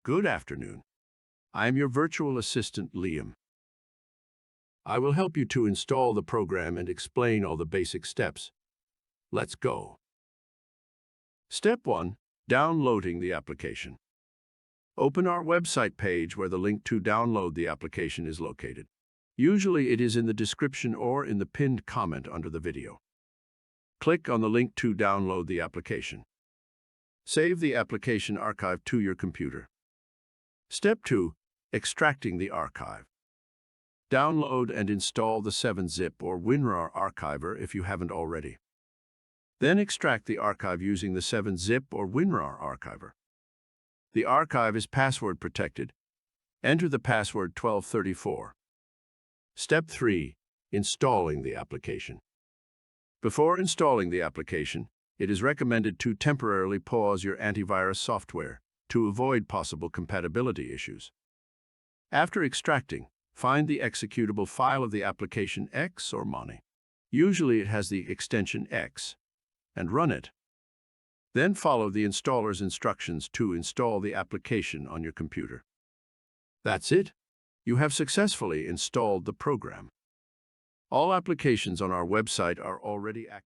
Good afternoon. I am your virtual assistant, Liam. I will help you to install the program and explain all the basic steps. Let's go. Step 1. Downloading the application. Open our website page where the link to download the application is located. Usually it is in the description or in the pinned comment under the video. Click on the link to download the application. Save the application archive to your computer. Step 2. Extracting the archive. Download and install the 7-zip or WinRAR archiver if you haven't already. Then extract the archive using the 7-zip or WinRAR archiver. The archive is password protected. Enter the password 1234. Step 3. Installing the application. Before installing the application, it is recommended to temporarily pause your antivirus software to avoid possible compatibility issues. After extracting, find the executable file of the application X or Moni. Usually it has the extension X, and run it. Then follow the installer's instructions to install the application on your computer. That's it. You have successfully installed the program. All applications on our website are already active.